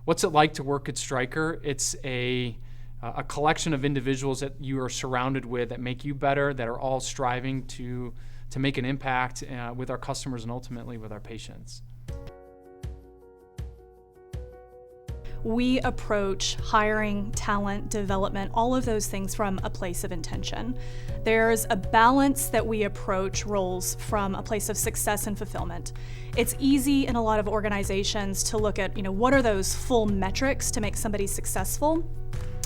What's it like to work at Stryker? It's a collection of individuals that you are surrounded with that make you better, that are all striving to make an impact with our customers and ultimately with our patients. We approach hiring, talent, development, all of those things from a place of intention. There's a balance that we approach roles from a place of success and fulfillment. It's easy in a lot of organizations to look at, what are those full metrics to make somebody successful?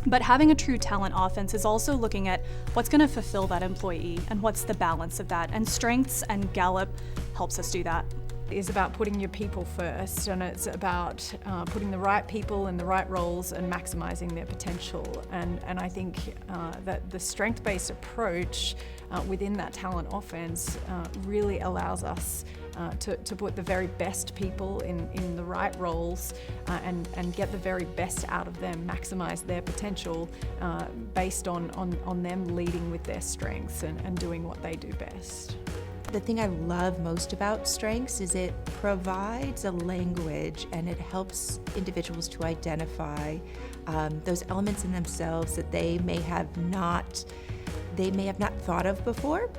But having a true talent offense is also looking at what's going to fulfill that employee and what's the balance of that. And Strengths and Gallup helps us do that. Is about putting your people first, and it's about putting the right people in the right roles and maximizing their potential. And I think that the strength-based approach within that talent offense really allows us to put the very best people in the right roles and get the very best out of them, maximize their potential based on them leading with their strengths and doing what they do best. The thing I love most about Strengths is it provides a language and it helps individuals to identify those elements in themselves that they may have not thought of before.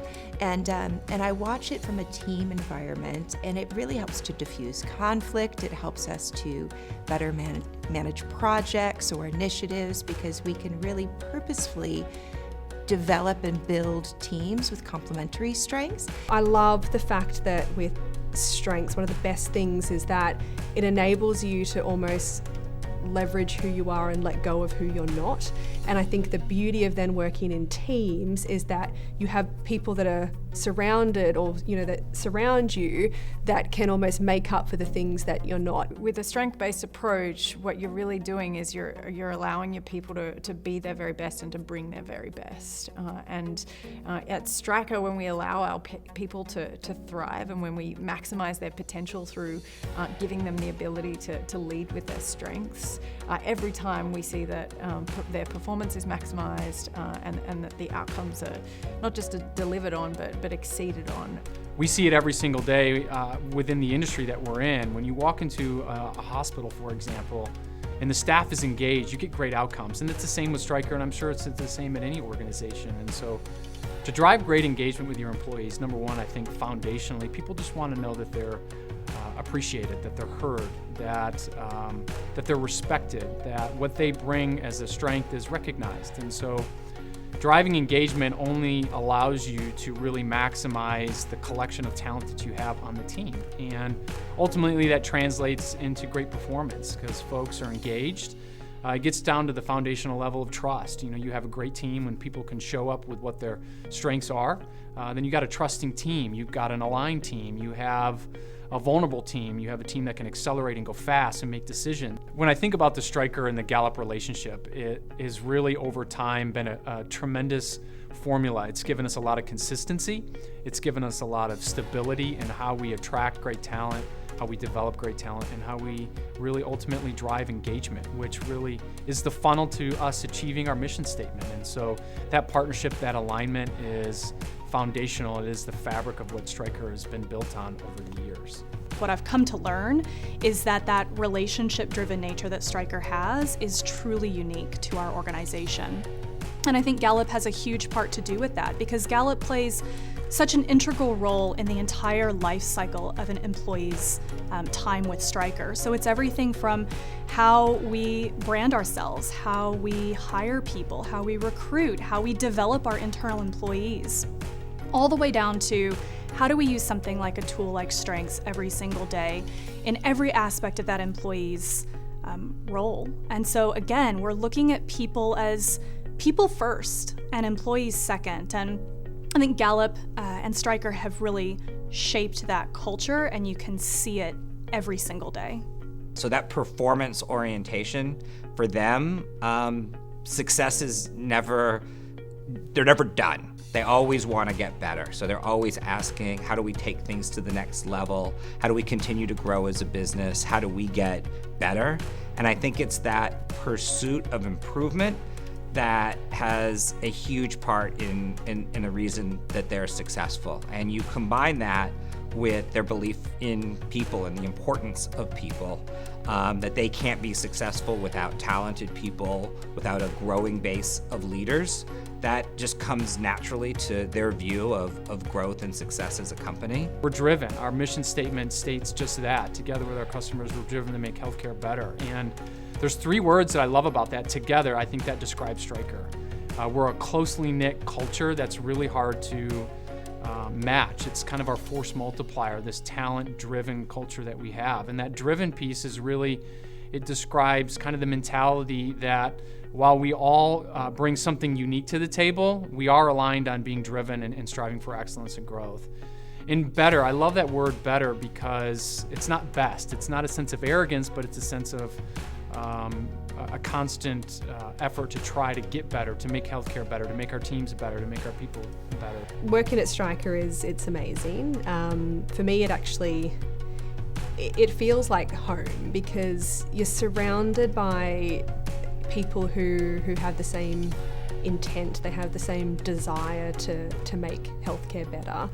And I watch it from a team environment, and it really helps to diffuse conflict. It helps us to better manage projects or initiatives because we can really purposefully develop and build teams with complementary strengths. I love the fact that with Strengths, one of the best things is that it enables you to almost leverage who you are and let go of who you're not. And I think the beauty of then working in teams is that you have people that are surrounded or that surround you that can almost make up for the things that you're not. With a strength-based approach, what you're really doing is you're allowing your people to be their very best and to bring their very best. And at Stryker, when we allow our people to thrive and when we maximize their potential through giving them the ability to lead with their strengths, every time we see that their performance is maximized and that the outcomes are not just delivered on but exceeded on. We see it every single day within the industry that we're in. When you walk into a hospital, for example, and the staff is engaged, you get great outcomes. And it's the same with Stryker, and I'm sure it's the same at any organization. And so to drive great engagement with your employees, number one, I think foundationally, people just want to know that they're appreciated, that they're heard, that they're respected, that what they bring as a strength is recognized. And so driving engagement only allows you to really maximize the collection of talent that you have on the team. And ultimately that translates into great performance because folks are engaged. It gets down to the foundational level of trust. You have a great team when people can show up with what their strengths are. Then you got a trusting team. You've got an aligned team. You have a vulnerable team. You have a team that can accelerate and go fast and make decisions. When I think about the Stryker and the Gallup relationship, it has really over time been a tremendous formula. It's given us a lot of consistency. It's given us a lot of stability in how we attract great talent, how we develop great talent, and how we really ultimately drive engagement, which really is the funnel to us achieving our mission statement. And so that partnership, that alignment is foundational. It is the fabric of what Stryker has been built on over the years. What I've come to learn is that relationship-driven nature that Stryker has is truly unique to our organization. And I think Gallup has a huge part to do with that because Gallup plays such an integral role in the entire life cycle of an employee's time with Stryker. So it's everything from how we brand ourselves, how we hire people, how we recruit, how we develop our internal employees, all the way down to how do we use something like a tool like Strengths every single day in every aspect of that employee's role. And so again, we're looking at people as people first and employees second. And I think Gallup and Stryker have really shaped that culture, and you can see it every single day. So that performance orientation for them, success is they're never done. They always want to get better. So they're always asking, how do we take things to the next level? How do we continue to grow as a business? How do we get better? And I think it's that pursuit of improvement that has a huge part in the reason that they're successful. And you combine that with their belief in people and the importance of people, that they can't be successful without talented people, without a growing base of leaders. That just comes naturally to their view of growth and success as a company. We're driven. Our mission statement states just that. Together with our customers, we're driven to make healthcare better. And there's 3 words that I love about that. Together, I think that describes Stryker. We're a closely knit culture that's really hard to match. It's kind of our force multiplier, this talent-driven culture that we have. And that driven piece is really, it describes kind of the mentality that while we all bring something unique to the table, we are aligned on being driven and striving for excellence and growth. And better, I love that word better because it's not best. It's not a sense of arrogance, but it's a sense of a constant effort to try to get better, to make healthcare better, to make our teams better, to make our people better. Working at Stryker it's amazing. For me, it feels like home because you're surrounded by people who have the same intent, they have the same desire to make healthcare better.